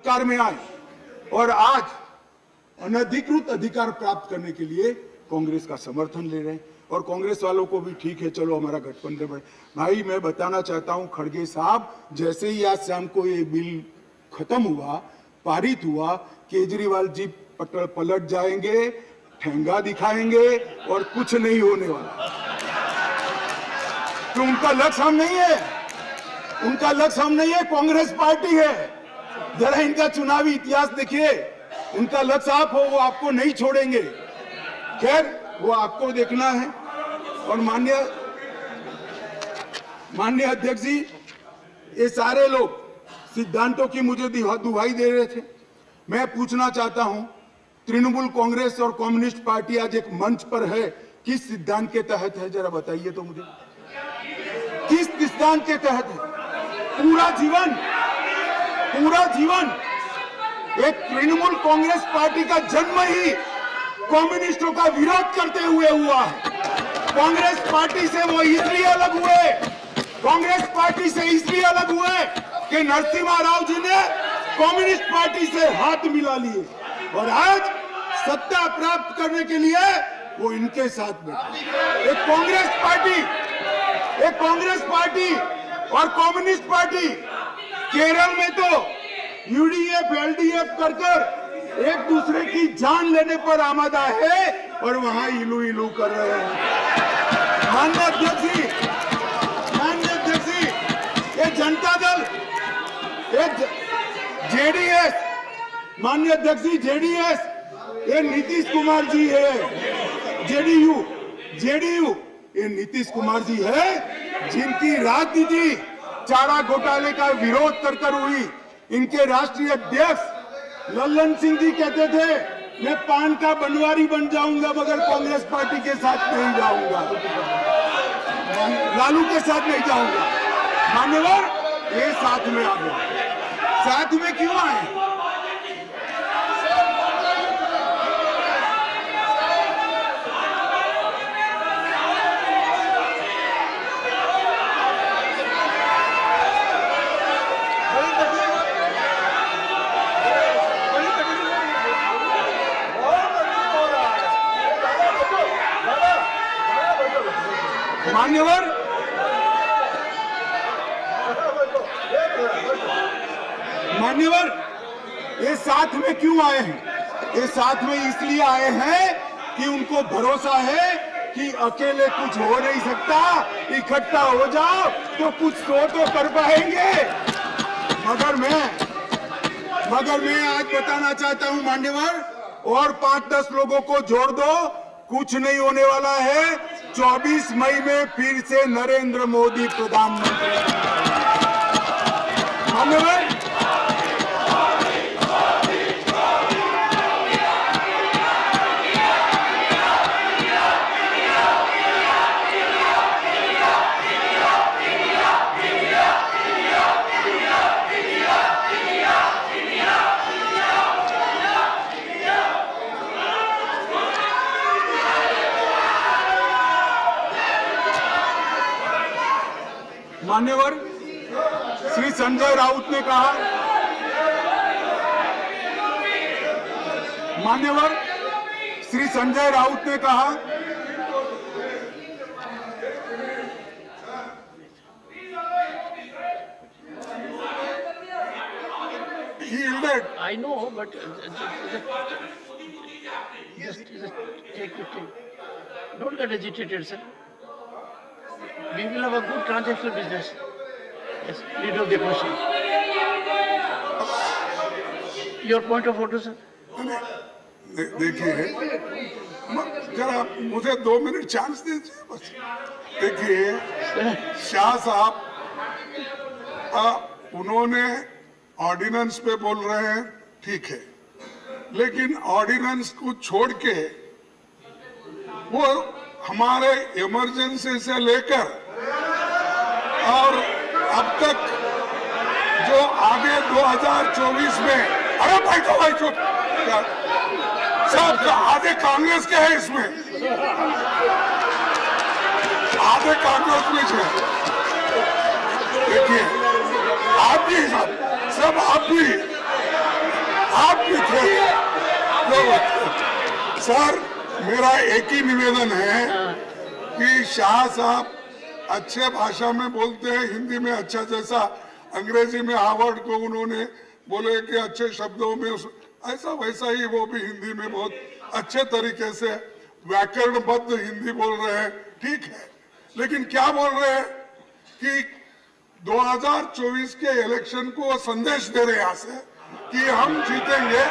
सत्कार में आए और आज अनधिकृत अधिकार प्राप्त करने के लिए कांग्रेस का समर्थन ले रहे हैं। और कांग्रेस वालों को भी ठीक है, चलो हमारा गठबंधन बढ़े। भाई मैं बताना चाहता हूं खड़गे साहब, जैसे ही आज शाम को ये बिल खत्म हुआ, पारित हुआ, केजरीवाल जी पलट जाएंगे, ठेंगा दिखाएंगे और कुछ नहीं होने वाला। तो उनका लक्ष्य हम नहीं है, उनका लक्ष्य हम नहीं है, कांग्रेस पार्टी है। जरा इनका चुनावी इतिहास देखिए, उनका लक्ष्य आप हो, वो आपको नहीं छोड़ेंगे। खैर वो आपको देखना है। और माननीय अध्यक्ष जी, ये सारे लोग सिद्धांतों की मुझे दुहाई दे रहे थे। मैं पूछना चाहता हूं, तृणमूल कांग्रेस और कम्युनिस्ट पार्टी आज एक मंच पर है, किस सिद्धांत के तहत है? जरा बताइए तो मुझे, किस सिद्धांत के तहत है? पूरा जीवन एक तृणमूल कांग्रेस पार्टी का जन्म ही कम्युनिस्टों का विरोध करते हुए हुआ है। कांग्रेस पार्टी से वो इसलिए अलग हुए, कांग्रेस पार्टी से इसलिए अलग हुए कि नरसिम्हा राव जी ने कम्युनिस्ट पार्टी से हाथ मिला लिए और आज सत्ता प्राप्त करने के लिए वो इनके साथ में। एक कांग्रेस पार्टी और कम्युनिस्ट पार्टी केरल में तो यूडीएफ एलडीएफ कर एक दूसरे की जान लेने पर आमादा है और वहां इलू इलू कर रहे हैं। माननीय अध्यक्ष जी, ये जनता दल, ये जेडीएस, माननीय अध्यक्ष जी जेडीएस, ये नीतीश कुमार जी है। जेडीयू ये नीतीश कुमार जी है, जिनकी राजनीति चारा घोटाले का विरोध कर हुई। इनके राष्ट्रीय अध्यक्ष लल्लन सिंह जी कहते थे मैं पान का बनवारी बन जाऊंगा मगर कांग्रेस पार्टी के साथ नहीं जाऊंगा, लालू के साथ नहीं जाऊंगा। मान्यवर ये साथ में आ गए। साथ में क्यों आए? मान्यवर ये साथ में क्यों आए हैं? ये साथ में इसलिए आए हैं कि उनको भरोसा है कि अकेले कुछ हो नहीं सकता, इकट्ठा हो जाओ तो कुछ तो कर पाएंगे। मगर मैं आज बताना चाहता हूं मान्यवर, और 5-10 लोगों को जोड़ दो, कुछ नहीं होने वाला है। 24 मई में फिर से नरेंद्र मोदी प्रधानमंत्री। मान्यवर मान्यवर श्री संजय राउत ने कहा, मान्यवर श्री संजय राउत ने कहा I know, but just take it. Don't get agitated, sir. We will have a good transactional business. Yes, lead of the question. Your point of order, sir. देखिए जरा मुझे 2 मिनट चांस दीजिए बस। देखिए शाह साहब उन्होंने ऑर्डिनेंस पे बोल रहे हैं, ठीक है, लेकिन ऑर्डिनेंस को छोड़ के वो हमारे इमरजेंसी से लेकर और अब तक जो आगे 2024 में, अरे भाई चुप, सब आधे कांग्रेस के हैं इसमें, आधे कांग्रेस में है। देखिए आप भी सब आप भी सर, मेरा एक ही निवेदन है कि शाह साहब अच्छे भाषा में बोलते हैं, हिंदी में अच्छा, जैसा अंग्रेजी में हार्वर्ड को उन्होंने बोले कि अच्छे शब्दों में ऐसा वैसा ही वो भी हिंदी में बहुत अच्छे तरीके से व्याकरणबद्ध हिंदी बोल रहे हैं, ठीक है। लेकिन क्या बोल रहे हैं कि 2024 के इलेक्शन को संदेश दे रहे हैं यहाँ से कि हम जीतेंगे।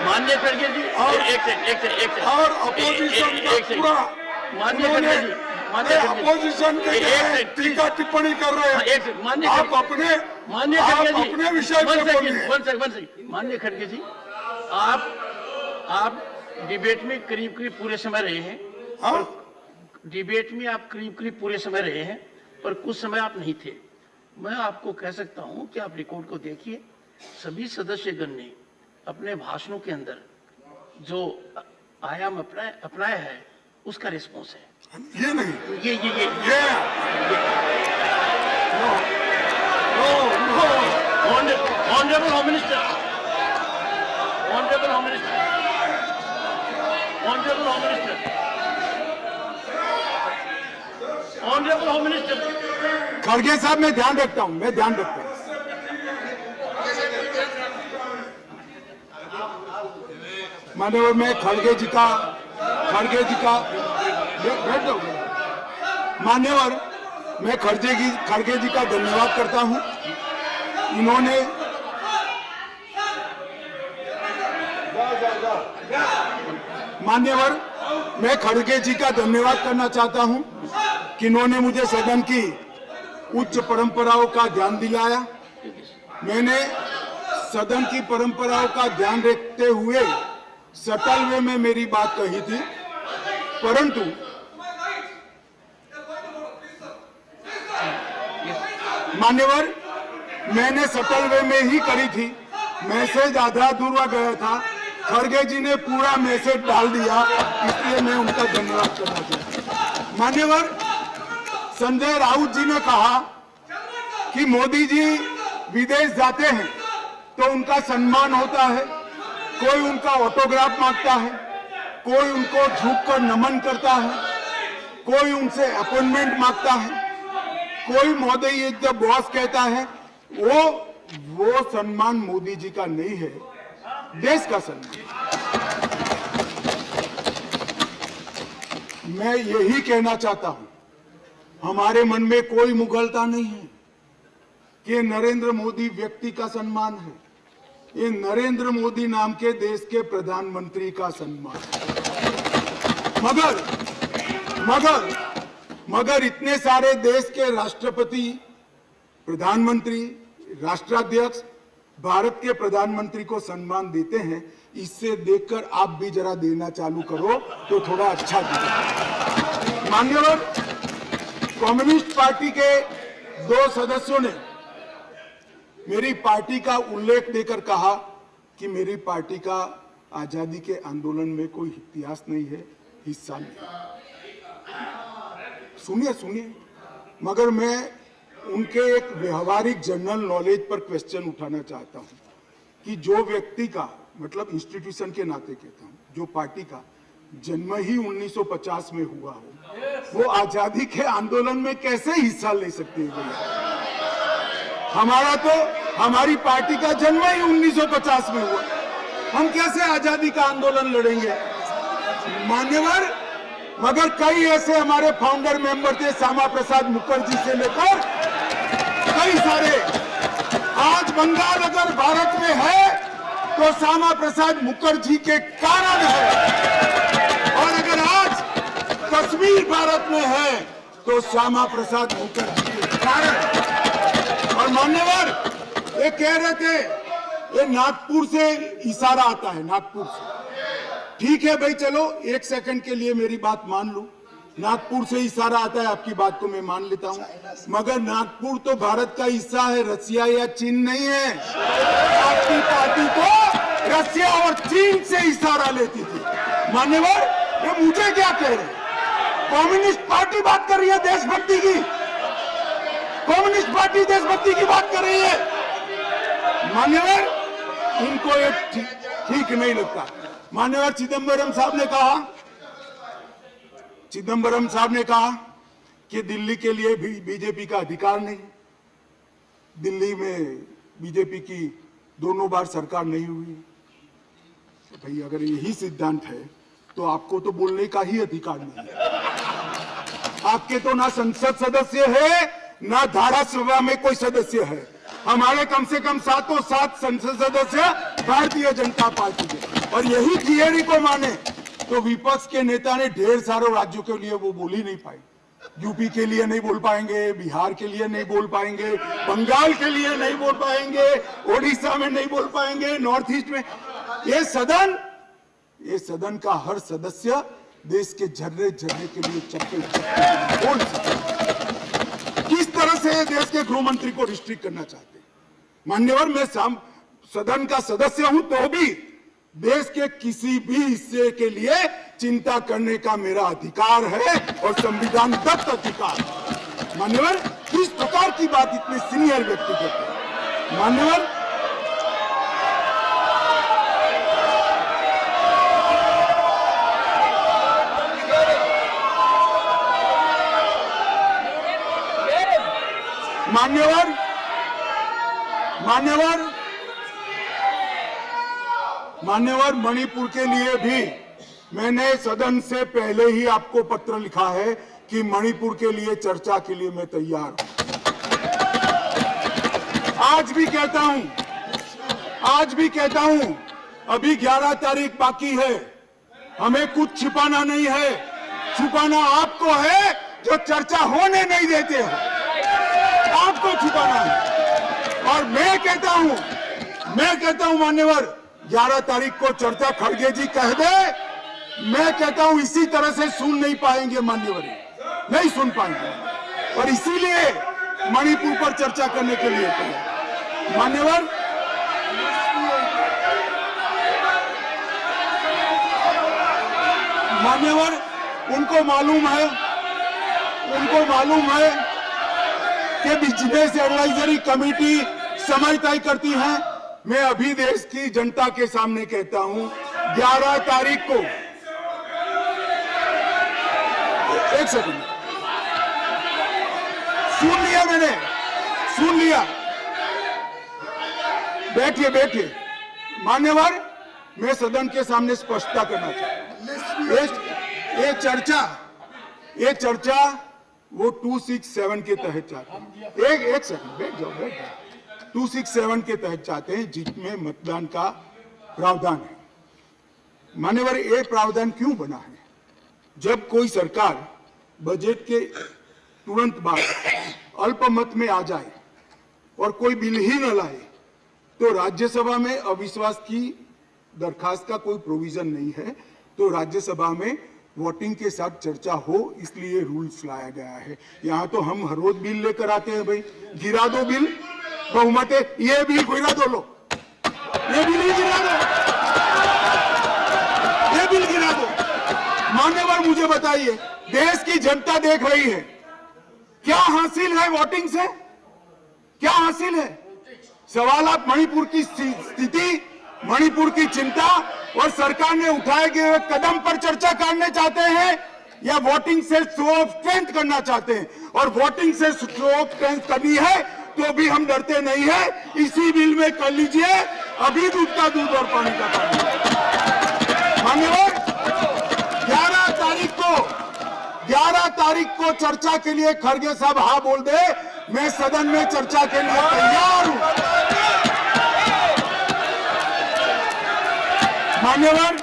मान्य खड़गे जी, और अपोजिशन का पूरा अपोजिशन के टीका टिप्पणी कर रहे हैं। आप अपने विषय पे बोलिए। मान्य खड़गे जी, आप डिबेट में करीब पूरे समय रहे हैं। हाँ? डिबेट में आप करीब पूरे समय रहे हैं, पर कुछ समय आप नहीं थे। मैं आपको कह सकता हूं कि आप रिकॉर्ड को देखिए, सभी सदस्यगण ने अपने भाषणों के अंदर जो आयाम अपनाया है उसका रिस्पॉन्स है। ये नहीं, ये ऑनरेबल होम मिनिस्टर, खड़गे साहब, मैं ध्यान रखता हूं। माननीय, मैं खड़गे जी का बैठ जाओ। मान्यवर, मैं खड़गे जी का धन्यवाद करता हूं। इन्होंने मान्यवर, मैं खड़गे जी का धन्यवाद करना चाहता हूं कि इन्होंने मुझे सदन की उच्च परंपराओं का ध्यान दिलाया। मैंने सदन की परंपराओं का ध्यान रखते हुए सटल वे में मेरी बात कही थी, परंतु मान्यवर, मैंने सटल वे में ही करी थी। मैसेज आधा अधूरा गया था, खड़गे जी ने पूरा मैसेज डाल दिया, इसलिए मैं उनका धन्यवाद करना चाहता हूं। मान्यवर, संजय राउत जी ने कहा कि मोदी जी विदेश जाते हैं तो उनका सम्मान होता है, कोई उनका ऑटोग्राफ मांगता है, कोई उनको झुककर नमन करता है, कोई उनसे अपॉइंटमेंट मांगता है, कोई मोदी इज द बॉस कहता है। वो सम्मान मोदी जी का नहीं है, देश का सम्मान। मैं यही कहना चाहता हूं, हमारे मन में कोई मुगलता नहीं है कि नरेंद्र मोदी व्यक्ति का सम्मान है। ये नरेंद्र मोदी नाम के देश के प्रधानमंत्री का सम्मान है। मगर इतने सारे देश के राष्ट्रपति, प्रधानमंत्री, राष्ट्राध्यक्ष भारत के प्रधानमंत्री को सम्मान देते हैं। इससे देखकर आप भी जरा देना चालू करो तो थोड़ा अच्छा दिखे। मान्यवर, कम्युनिस्ट पार्टी के 2 सदस्यों ने मेरी पार्टी का उल्लेख देकर कहा कि मेरी पार्टी का आजादी के आंदोलन में कोई इतिहास नहीं है, हिस्सा नहीं। सुनिए, मगर मैं उनके एक व्यवहारिक जनरल नॉलेज पर क्वेश्चन उठाना चाहता हूं कि जो व्यक्ति का, मतलब इंस्टीट्यूशन के नाते कहता हूं, जो पार्टी का जन्म ही 1950 में हुआ हो, वो आजादी के आंदोलन में कैसे हिस्सा ले सकते हैं? हमारी पार्टी का जन्म ही 1950 में हुआ, हम कैसे आजादी का आंदोलन लड़ेंगे? मान्यवर, मगर कई ऐसे हमारे फाउंडर मेंबर थे, श्यामा प्रसाद मुखर्जी से लेकर कई सारे। आज बंगाल अगर भारत में है तो श्यामा प्रसाद मुखर्जी के कारण है, और अगर आज कश्मीर भारत में है तो श्यामा प्रसाद मुखर्जी के कारण। और मान्यवर, ये कह रहे थे ये नागपुर से इशारा आता है, नागपुर से। ठीक है भाई, चलो 1 सेकंड के लिए मेरी बात मान लो, नागपुर से इशारा आता है, आपकी बात को मैं मान लेता हूं, मगर नागपुर तो भारत का हिस्सा है, रसिया या चीन नहीं है। आपकी पार्टी तो रसिया और चीन से इशारा लेती थी। मान्यवर, ये मुझे क्या कह रहे हैं? कम्युनिस्ट पार्टी बात कर रही है देशभक्ति की, कम्युनिस्ट पार्टी देशभक्ति की बात कर रही है। मान्यवर, इनको ये ठीक नहीं लगता। मान्यवर चिदम्बरम साहब ने कहा कि दिल्ली के लिए भी बीजेपी का अधिकार नहीं। दिल्ली में बीजेपी की दोनों बार सरकार नहीं हुई। तो भाई अगर यही सिद्धांत है तो आपको तो बोलने का ही अधिकार नहीं है। आपके तो ना संसद सदस्य है ना धारासभा में कोई सदस्य है। हमारे कम से कम 7 संसद सदस्य भारतीय जनता पार्टी के, और यही थियरी को माने तो विपक्ष के नेता ने ढेर सारे राज्यों के लिए वो बोल ही नहीं पाए। यूपी के लिए नहीं बोल पाएंगे, बिहार के लिए नहीं बोल पाएंगे, बंगाल के लिए नहीं बोल पाएंगे, ओडिशा में नहीं बोल पाएंगे, नॉर्थ ईस्ट में। ये सदन का हर सदस्य देश के झर्रे झर्रे के लिए चप्पे बोल सकते। किस तरह से देश के गृह मंत्री को रिस्ट्रिक्ट करना चाहते हैं? मान्यवर, मैं सदन का सदस्य हूं तो भी देश के किसी भी हिस्से के लिए चिंता करने का मेरा अधिकार है और संविधान दत्त अधिकार। मान्यवर, किस प्रकार की बात इतने सीनियर व्यक्ति करते हैं? मान्यवर, मान्यवर, मणिपुर के लिए भी मैंने सदन से पहले ही आपको पत्र लिखा है कि मणिपुर के लिए चर्चा के लिए मैं तैयार हूं। आज भी कहता हूं, अभी 11 तारीख बाकी है। हमें कुछ छिपाना नहीं है। छिपाना आपको है जो चर्चा होने नहीं देते हो। आपको छिपाना है। और मैं कहता हूं मान्यवर, 11 तारीख को चर्चा खड़गे जी कह दे। मैं कहता हूं इसी तरह से सुन नहीं पाएंगे मान्यवर, नहीं सुन पाएंगे, और इसीलिए मणिपुर पर चर्चा करने के लिए कहा। मान्यवर, उनको मालूम है कि बिजनेस एडवाइजरी कमेटी समय तय करती है। मैं अभी देश की जनता के सामने कहता हूं, 11 तारीख को, एक सेकंड, सुन लिया। बैठिए। मान्यवर, मैं सदन के सामने स्पष्टता करना चाहता हूं। ये चर्चा वो 267 के तहत चाहते हैं। एक सेकंड, बैठ जाओ। 267 के तहत चाहते हैं, जिसमें मतदान का प्रावधान है। मान्यवर, ये प्रावधान क्यों बना है? जब कोई सरकार बजट के तुरंत बाद अल्पमत में आ जाए और कोई बिल ही न लाए तो राज्यसभा में अविश्वास की दरखास्त का कोई प्रोविजन नहीं है। तो राज्यसभा में वोटिंग के साथ चर्चा हो, इसलिए रूल्स लाया गया है। यहाँ तो हम हर रोज बिल लेकर आते हैं, भाई गिरा दो बिल, बहुमत है, ये बिल गिरा दो, लो ये बिल ही गिरा दो, ये बिल गिरा दो। मान्यवर, मुझे बताइए, देश की जनता देख रही है, क्या हासिल है वोटिंग से? क्या हासिल है? सवाल आप मणिपुर की स्थिति, मणिपुर की चिंता और सरकार ने उठाए गए कदम पर चर्चा करने चाहते हैं, या वोटिंग से शो ऑफ स्ट्रेंथ करना चाहते हैं? और वोटिंग से शो ऑफ स्ट्रेंथ करनी है तो भी हम डरते नहीं है। इसी बिल में कर लीजिए, अभी दूध का दूध और पानी का पानी। मान्यवर, 11 तारीख को चर्चा के लिए खड़गे साहब हाँ बोल दे, मैं सदन में चर्चा के लिए तैयार हूं। मान्यवर,